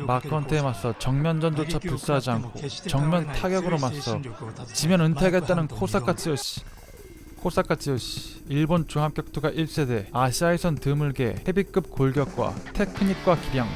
마크헌트에 맞서 정면전조차 불사하지 않고 정면 타격으로 맞서 지면 은퇴하겠다는 코사카 츠요시. 일본 종합격투가 1세대, 아시아에선 드물게 헤비급 골격과 테크닉과 기량,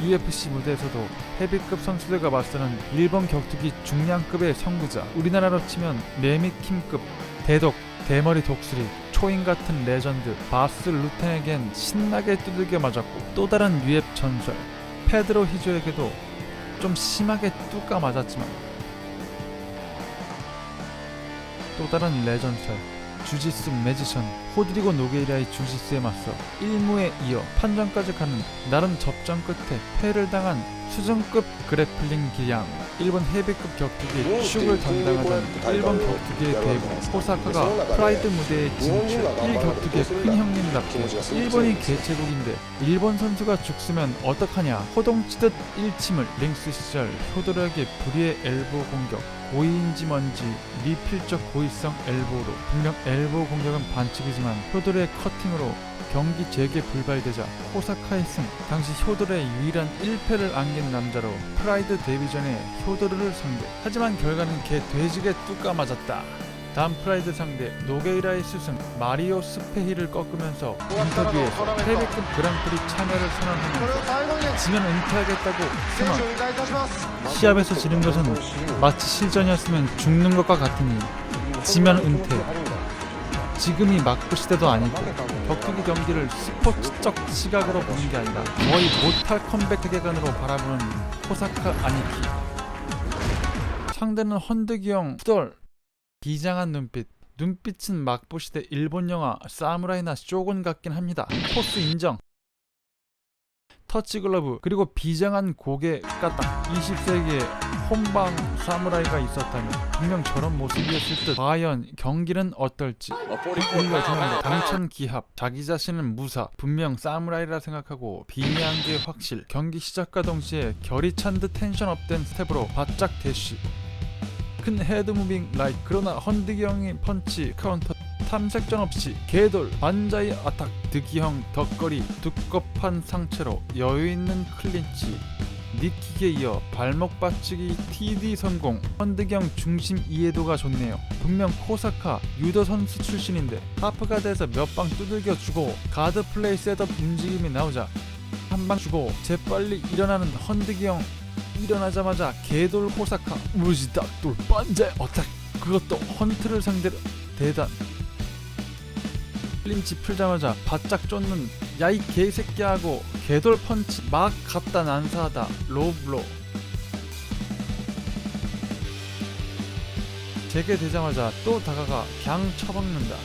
UFC 무대에서도 헤비급 선수들과 맞서는 일본 격투기 중량급의 선구자, 우리나라로 치면 매미킴급 대독, 대머리 독수리, 초인 같은 레전드 바스 루텐에겐 신나게 두들겨 맞았고, 또 다른 UFC 전설 페드로 히조에게도 좀 심하게 뚜까 맞았지만, 또 다른 레전설 주짓수 매지션 호드리고 노게이라의 주짓수에 맞서 1무에 이어 판정까지 가는 나름 접전 끝에 패를 당한 수준급 그래플링 기량, 일본 헤비급 격투기의 축을 담당하던 일본 격투기의 대부 호사카가 프라이드 무대에 진출. 1격투기의 큰 형님답게 일본이 개최국인데 일본 선수가 죽으면 어떡하냐, 호동치듯 일침을 링스 시절 효도력의 불의의 엘보 공격, 고의인지 뭔지 미필적 고의성 엘보로, 분명 엘보 공격은 반칙이지만 효도르의 커팅으로 경기 재개 불발되자 호사카의 승. 당시 효도르의 유일한 1패를 안긴 남자로 프라이드 데뷔 전에 효도르를 상대. 하지만 결과는 개 돼지게 뚜까 맞았다. 다음 프라이드 상대 노게이라의 스승 마리오 스페히를 꺾으면서 인터뷰에서 헤비급 그랑프리 참여를 선언하면서 지면 은퇴하겠다고 선언. 시합에서 지는 것은 마치 실전이었으면 죽는 것과 같으니 지면 은퇴. 지금이 막부 시대도 아니고 격투기 경기를 스포츠적 시각으로 보는 게 아니라 거의 모탈 컴백 세계관으로 바라보는 호사카 아니키. 상대는 헌드기형 후덜. 비장한 눈빛은 막부시대 일본 영화 사무라이나 쇼군 같긴 합니다. 포스 인정. 터치글러브 그리고 비장한 고개 까딱. 20세기에 혼방 사무라이가 있었다면 분명 저런 모습이었을 듯. 과연 경기는 어떨지. 우리가 정말 당천기합. 자기 자신은 무사. 분명 사무라이라 생각하고 비매한 게 확실. 경기 시작과 동시에 결이 찬 듯 텐션 업된 스텝으로 바짝 대쉬. 큰 헤드 무빙 라이트. 그러나 헌드기형의 펀치 카운터 탐색전 없이 개돌 반자이 아탁. 득이형 덧거리 두껍한 상체로 여유있는 클린치. 니킥에 이어 발목 받치기 TD 성공. 헌드기형 중심 이해도가 좋네요. 분명 코사카 유도 선수 출신인데 하프가드에서 몇 방 두들겨 주고 가드 플레이 셋업 움직임이 나오자 한 방 주고 재빨리 일어나는 헌드기형. 일어나자마자 개돌 호사카 무지닥돌 반자이 어택. 그것도 헌트를 상대로 대단. 클린치 풀자마자 바짝 쫓는 야이 개새끼야 하고 개돌 펀치 막 갖다 난사하다 로블로. 재개되자마자 또 다가가 갱 쳐박는다.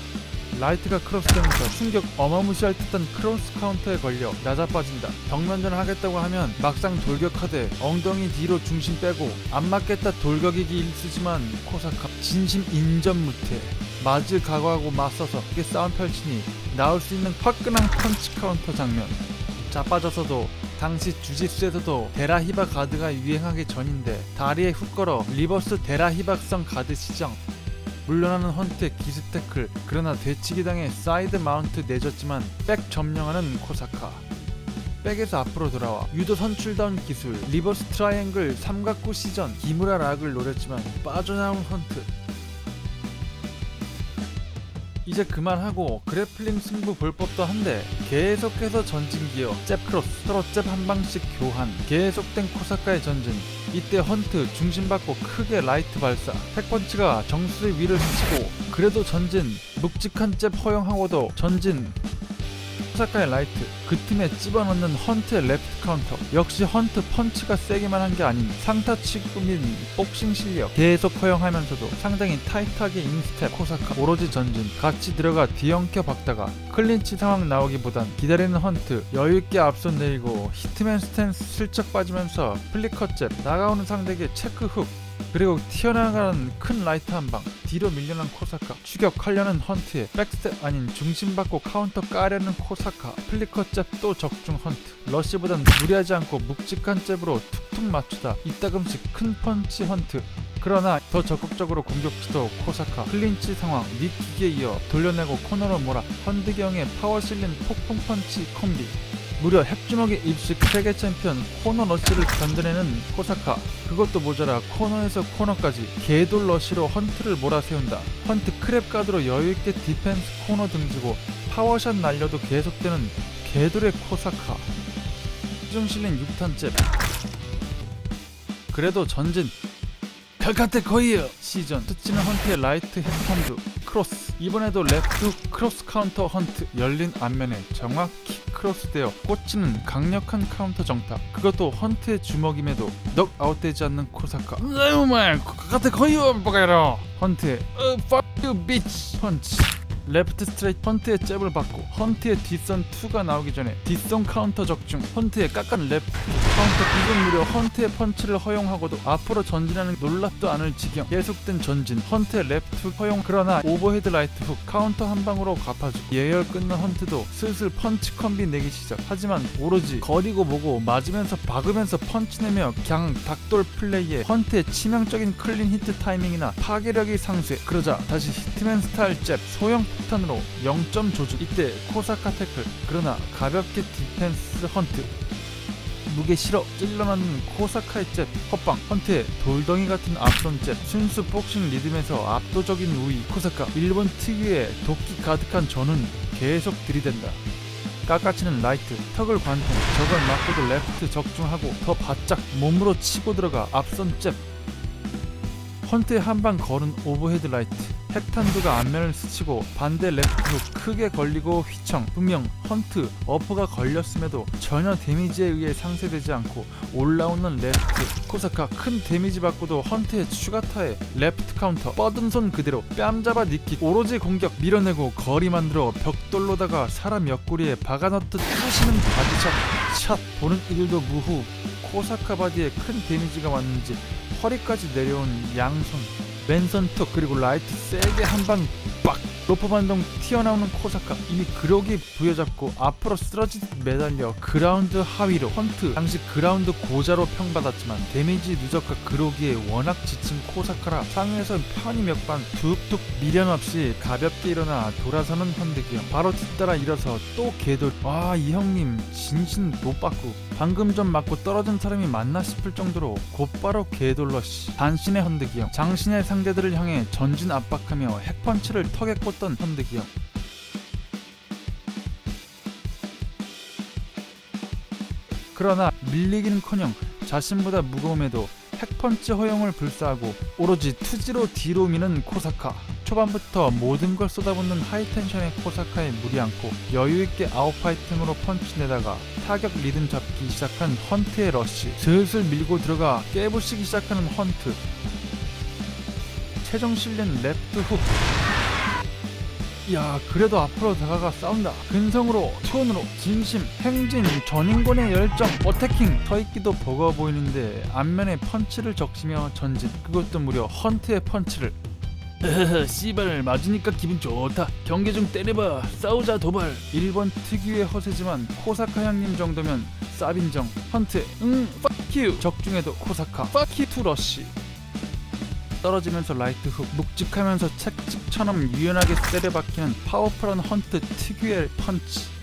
라이트가 크로스되면서 충격 어마무시할 듯한 크로스 카운터에 걸려 낮아빠진다. 정면전을 하겠다고 하면 막상 돌격하되 엉덩이 뒤로 중심 빼고 안 맞겠다 돌격이기 일쑤지만 코사카 진심 인전 무태. 맞을 각오하고 맞서서 크게 싸움 펼치니 나올 수 있는 화끈한 펀치 카운터 장면. 자빠져서도 당시 주짓수에서도 데라히바 가드가 유행하기 전인데 다리에 훅 걸어 리버스 데라히박성 가드 시정. 물러나는 헌트의 기습 태클. 그러나 되치기 당해 사이드 마운트 내줬지만 백 점령하는 코사카. 백에서 앞으로 돌아와 유도 선출다운 기술 리버스 트라이앵글 삼각구 시전. 기무라 락을 노렸지만 빠져나온 헌트. 이제 그만하고 그래플링 승부 볼 법도 한데 계속해서 전진 기어 잽 크로스 서로 잽 한 방씩 교환. 계속된 코사카의 전진. 이때 헌트 중심받고 크게 라이트 발사. 팩펀치가 정수의 위를 스치고 그래도 전진. 묵직한 잽 허용하고도 전진. 코사카의 라이트. 그 틈에 집어넣는 헌트의 레프트 카운터. 역시 헌트 펀치가 세기만 한 게 아닌 상타치급인 복싱 실력. 계속 허용하면서도 상당히 타이트하게 인스텝. 코사카 오로지 전진. 같이 들어가 뒤엉켜 박다가 클린치 상황 나오기보단 기다리는 헌트 여유있게 앞손 내리고 히트맨 스탠스 슬쩍 빠지면서 플리커 잽. 나가오는 상대에게 체크 훅. 그리고 튀어나가는 큰 라이트 한방. 뒤로 밀려난 코사카. 추격하려는 헌트에 백스텝 아닌 중심받고 카운터 까려는 코사카. 플리커 잽 또 적중 헌트. 러시보단 무리하지 않고 묵직한 잽으로 툭툭 맞추다 이따금씩 큰 펀치 헌트. 그러나 더 적극적으로 공격 시도 코사카. 클린치 상황 니킥에 이어 돌려내고 코너로 몰아 헌드경의 파워 실린 폭풍 펀치 콤비. 무려 핵주먹의 입식 세계 챔피언 코너 러쉬를 견뎌내는 코사카. 그것도 모자라 코너에서 코너까지 개돌 러쉬로 헌트를 몰아세운다. 헌트 크랩 가드로 여유있게 디펜스 코너 등지고 파워샷 날려도 계속되는 개돌의 코사카. 수중 실린 6탄 잽. 그래도 전진 칼카테 거이요 시전. 스치는 헌트의 라이트 핵펀드 크로스. 이번에도 레프트 크로스 카운터 헌트. 열린 앞면에 정확히 크로스되어 꽂히는 강력한 카운터 정타. 그것도 헌트의 주먹임에도 넉아웃되지 않는 코사카. 나요말 칼카테 거이요 뭐가요. 헌트의 fuck you bitch 펀치. 레프트 스트레이트. 헌트의 잽을 받고 헌트의 뒷선 2가 나오기 전에 뒷선 카운터 적중. 헌트의 깎은 레프트 카운터. 이건 무려 헌트의 펀치를 허용하고도 앞으로 전진하는 놀랍도 않을 지경. 계속된 전진. 헌트의 레프트 허용. 그러나 오버헤드 라이트 훅 카운터 한 방으로 갚아주고 예열 끊는 헌트도 슬슬 펀치 컴비 내기 시작. 하지만 오로지 거리고 보고 맞으면서 박으면서 펀치 내며 그냥 닭돌 플레이에 헌트의 치명적인 클린 히트 타이밍이나 파괴력이 상쇄. 그러자 다시 히트맨 스타일 잽 소형 폭탄으로 0점 조준. 이때 코사카 태클. 그러나 가볍게 디펜스 헌트. 무게 실어 찔러맞는 코사카의 잽 헛방. 헌트의 돌덩이 같은 앞선 잽. 순수 복싱 리듬에서 압도적인 우위. 코사카. 일본 특유의 도끼 가득한 전운 계속 들이댄다. 깎아치는 라이트 턱을 관통. 저걸 맞고도 레프트 적중하고 더 바짝 몸으로 치고 들어가 앞선 잽. 헌트의 한방 거른 오버헤드 라이트. 핵탄두가 앞면을 스치고 반대 레프트로 크게 걸리고 휘청. 분명 헌트 어퍼가 걸렸음에도 전혀 데미지에 의해 상쇄되지 않고 올라오는 레프트. 코사카 큰 데미지 받고도 헌트의 추가타에 레프트 카운터. 뻗은 손 그대로 뺨잡아 니킥. 오로지 공격 밀어내고 거리 만들어 벽돌로다가 사람 옆구리에 박아넣듯 쑤시는 바디샷. 샷. 보는 이들도 무후. 코사카 바디에 큰 데미지가 왔는지 허리까지 내려온 양손. 맨손 툭. 그리고 라이트 세게 한방 빡. 로프 반동 튀어나오는 코사카. 이미 그러기 부여잡고 앞으로 쓰러지듯 매달려 그라운드 하위로. 헌트 당시 그라운드 고자로 평받았지만 데미지 누적과 그러기에 워낙 지친 코사카라 상위에서 편히 몇 반 툭툭 미련 없이 가볍게 일어나 돌아서는 헌드기요. 바로 뒤따라 일어서 또 개돌. 와, 이 형님 진신 못 받고 방금 전 맞고 떨어진 사람이 맞나 싶을 정도로 곧바로 개돌러시. 단신의 헌드기요. 장신의 상대들을 향해 전진 압박하며 핵펀치를 턱에 꽂던 헌드기요. 그러나 밀리기는커녕 자신보다 무거움에도 핵펀치 허용을 불사하고 오로지 투지로 뒤로 미는 코사카. 초반부터 모든 걸 쏟아붓는 하이텐션의 코사카에 무리 않고 여유있게 아웃파이팅으로 펀치 내다가 타격 리듬 잡기 시작한 헌트의 러쉬. 슬슬 밀고 들어가 깨부시기 시작하는 헌트. 최종 실린 레프트 훅. 야, 그래도 앞으로 다가가 싸운다. 근성으로 투혼으로 진심 행진 전인권의 열정 어태킹. 서있기도 버거워 보이는데 앞면에 펀치를 적시며 전진. 그것도 무려 헌트의 펀치를. 씨발 맞으니까 기분 좋다. 경계 중 때려봐. 싸우자 도발. 일본 특유의 허세지만 코사카 형님 정도면 쌉인정. 헌트 fuck you 적중해도 코사카 fuck you to 러쉬. 떨어지면서 라이트 훅. 묵직하면서 책찍처럼 유연하게 때려박히는 파워풀한 헌트 특유의 펀치.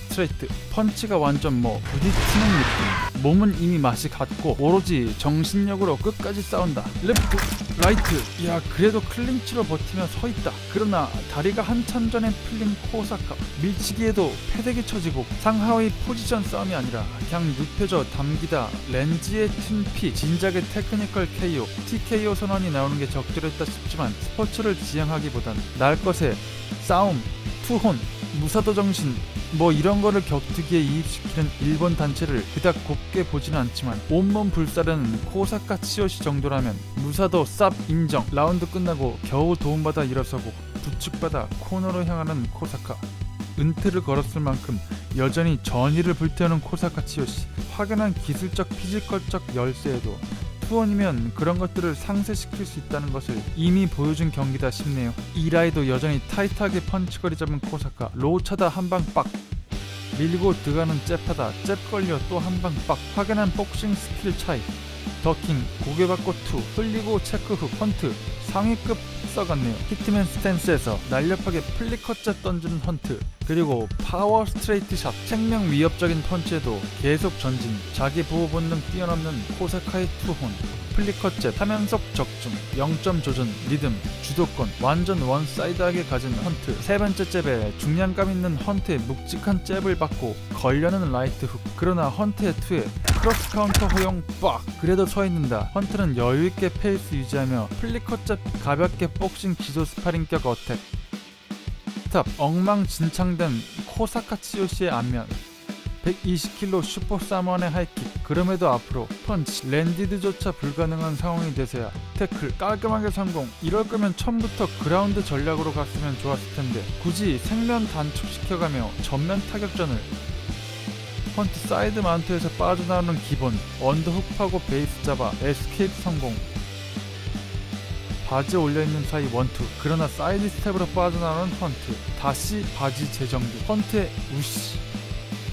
스트레이트 펀치가 완전 부딪히는 느낌. 몸은 이미 맛이 갔고 오로지 정신력으로 끝까지 싸운다. 레프트 라이트. 야, 그래도 클린치로 버티며 서있다. 그러나 다리가 한참 전에 풀린 코사카. 밀치기에도 패대기 쳐지고 상하의 포지션 싸움이 아니라 그냥 눕혀져 담기다 렌즈에 튄 피. 진작에 테크니컬 KO TKO 선언이 나오는 게 적절했다 싶지만 스포츠를 지향하기보단 날 것에 싸움, 투혼, 무사도 정신 이런 거를 격투기에 이입시키는 일본 단체를 그닥 곱게 보지는 않지만 온몸 불사르는 코사카 치요시 정도라면 무사도 쌉 인정. 라운드 끝나고 겨우 도움받아 일어서고 부축받아 코너로 향하는 코사카. 은퇴를 걸었을 만큼 여전히 전의를 불태우는 코사카 치요시. 확연한 기술적 피지컬적 열세에도 투혼이면 그런 것들을 상쇄시킬 수 있다는 것을 이미 보여준 경기다 싶네요. 이라이도 여전히 타이트하게 펀치거리 잡은 코사카. 로우 차다 한방 빡. 밀고 들어가는 잽하다 잽 걸려 또 한방 빡. 확연한 복싱 스킬 차이. 더킹, 고개바꿔 2, 흘리고 체크훅, 헌트, 상위급 썩었네요. 히트맨 스탠스에서 날렵하게 플리컷째 던지는 헌트, 그리고 파워 스트레이트 샷, 생명 위협적인 펀치에도 계속 전진, 자기 보호 본능 뛰어넘는 코사카의 투혼, 플리컷째, 타면속 적중, 0점 조준, 리듬, 주도권, 완전 원사이드하게 가진 헌트, 세 번째 잽에 중량감 있는 헌트의 묵직한 잽을 받고 걸려는 라이트 훅, 그러나 헌트의 투에 크로스 카운터 허용 빡! 그래도 서있는다. 헌트는 여유있게 페이스 유지하며 플리컷째 가볍게 복싱 기소 스파링격 어택, 스탑, 엉망진창된 코사카 치요시의 안면, 120kg 슈퍼 사먼의 하이킥, 그럼에도 앞으로 펀치, 랜디드조차 불가능한 상황이 돼서야 태클 깔끔하게 성공. 이럴 거면 처음부터 그라운드 전략으로 갔으면 좋았을 텐데 굳이 생면 단축시켜가며 전면 타격전을. 헌트 사이드 마운트에서 빠져나오는 기본, 언더훅 파고 베이스 잡아 에스케이프 성공. 바지 올려있는 사이 원투, 그러나 사이드 스텝으로 빠져나오는 헌트, 다시 바지 재정비, 헌트의 우시,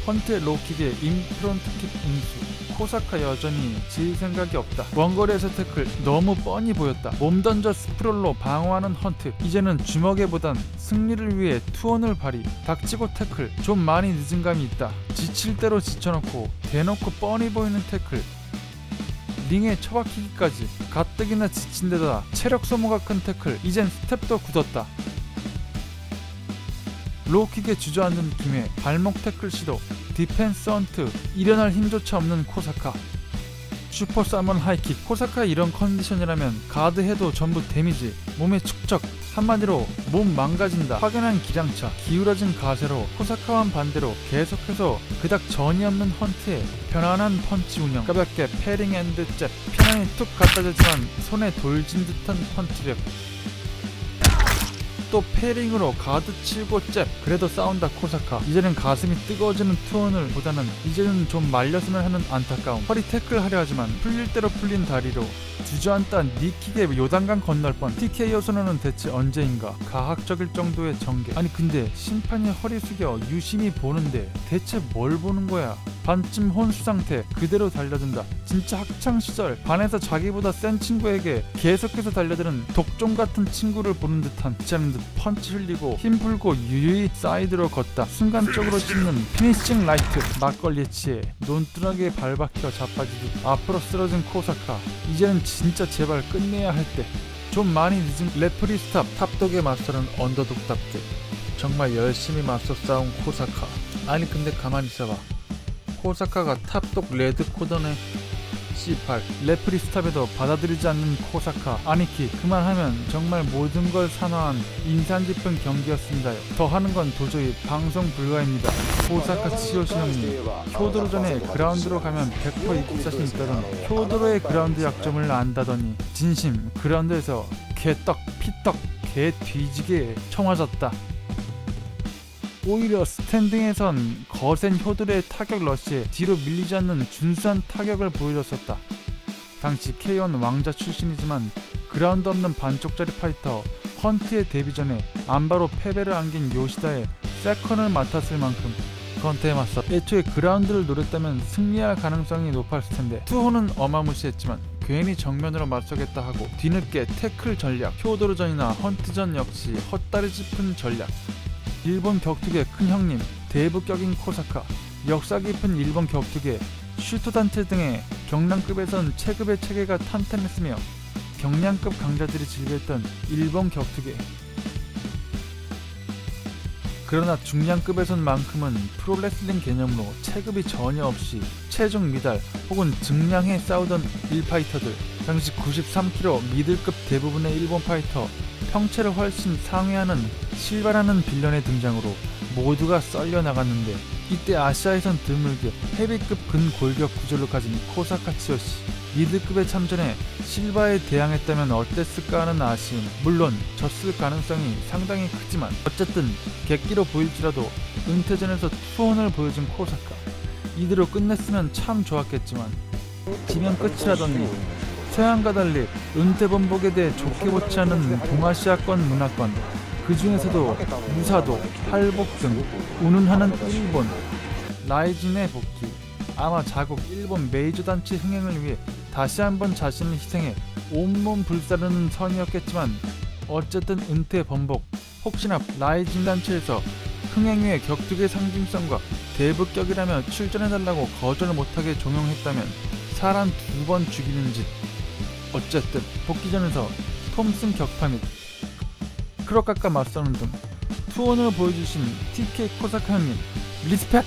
헌트의 로킥에 인프론트킥 인수. 코사카 여전히 질 생각이 없다. 원거리에서 태클 너무 뻔히 보였다. 몸 던져 스프롤로 방어하는 헌트, 이제는 주먹에보단 승리를 위해 투혼을 발휘. 닥치고 태클, 좀 많이 늦은 감이 있다. 지칠 대로 지쳐놓고 대놓고 뻔히 보이는 태클, 링에 처박히기까지 가뜩이나 지친 데다 체력 소모가 큰 태클, 이젠 스텝도 굳었다. 로킥에 주저앉은 김에 발목 태클 시도, 디펜스 헌트, 일어날 힘조차 없는 코사카, 슈퍼 사먼 하이킥. 코사카 이런 컨디션이라면 가드 해도 전부 데미지, 몸의 축적, 한마디로 몸 망가진다. 확연한 기량차, 기울어진 가세로 코사카와는 반대로 계속해서 그닥 전이 없는 헌트의 편안한 펀치 운영, 가볍게 패링 앤드 잽, 편안히 툭 갖다 대지만 손에 돌진 듯한 펀치력, 또 패링으로 가드 치고 잽. 그래도 싸운다 코사카. 이제는 가슴이 뜨거워지는 투혼을 보다는 이제는 좀 말렸으면 하는 안타까움. 허리 태클 하려 하지만 풀릴 대로 풀린 다리로 주저앉다 니킥에 요단강 건널 뻔. TKO 선언은 대체 언제인가. 가학적일 정도의 전개. 아니 근데 심판이 허리 숙여 유심히 보는데 대체 뭘 보는 거야. 반쯤 혼수 상태, 그대로 달려든다. 진짜 학창시절 반에서 자기보다 센 친구에게 계속해서 달려드는 독종 같은 친구를 보는 듯한, 지않은 듯 펀치 흘리고 힘 풀고 유유히 사이드로 걷다. 순간적으로 찢는 피니싱 라이트, 막걸리에 취해 논두렁에 발박혀 자빠지듯 앞으로 쓰러진 코사카. 이제는 진짜 제발 끝내야 할 때. 좀 많이 늦은 레프리 스탑, 탑독에 맞서는 언더독답게 정말 열심히 맞서 싸운 코사카. 아니 근데 가만히 있어봐. 코사카가 탑독 레드 코던의 C8, 레프리 스탑에도 받아들이지 않는 코사카. 아니키 그만하면 정말 모든 걸 산화한 인상 깊은 경기였습니다요. 더 하는 건 도저히 방송 불가입니다. 코사카 치요시 형님, 효도로 전에 그라운드로 가면 100% 이길 자신 있다던 효도로의 그라운드 약점을 안다더니 진심 그라운드에서 개떡 피떡 개 뒤지게 쳐맞았다. 오히려 스탠딩에선 거센 효들의 타격 러시에 뒤로 밀리지 않는 준수한 타격을 보여줬었다. 당시 K1 왕자 출신이지만 그라운드 없는 반쪽짜리 파이터 헌트의 데뷔 전에 안바로 패배를 안긴 요시다의 세컨을 맡았을 만큼 건태에 맞서 애초에 그라운드를 노렸다면 승리할 가능성이 높았을 텐데 투호는 어마무시했지만 괜히 정면으로 맞서겠다 하고 뒤늦게 태클 전략, 효도르전이나 헌트전 역시 헛다리 짚은 전략. 일본 격투계 큰 형님, 대부격인 코사카, 역사 깊은 일본 격투계, 슈터 단체 등의 경량급에선 체급의 체계가 탄탄했으며 경량급 강자들이 즐겼던 일본 격투계. 그러나 중량급에선만큼은 프로레슬링 개념으로 체급이 전혀 없이 체중 미달 혹은 증량해 싸우던 일파이터들. 당시 93kg 미들급 대부분의 일본 파이터, 평체를 훨씬 상회하는 실바라는 빌런의 등장으로 모두가 썰려 나갔는데 이때 아시아에선 드물게 헤비급 근골격 구조를 가진 코사카 치요시. 미드급에 참전해 실바에 대항했다면 어땠을까 하는 아쉬움. 물론 졌을 가능성이 상당히 크지만 어쨌든 객기로 보일지라도 은퇴전에서 투혼을 보여준 코사카. 이대로 끝냈으면 참 좋았겠지만 지면 끝이라더니 서양과 달리 은퇴범복에 대해 좋게 보지 않은 동아시아권 문화권, 그 중에서도 무사도, 할복 등 운운하는 일본. 라이진의 복귀. 아마 자국 일본 메이저 단체 흥행을 위해 다시 한번 자신을 희생해 온몸 불사르는 선이었겠지만 어쨌든 은퇴 번복. 혹시나 라이징 단체에서 흥행의 격투기의 상징성과 대부격이라며 출전해달라고 거절을 못하게 종용했다면 사람 2번 죽이는 짓. 어쨌든 복귀전에서 톰슨 격파 및 크로카과 맞서는 등 투혼을 보여주신 TK 코사카 형님 리스펙!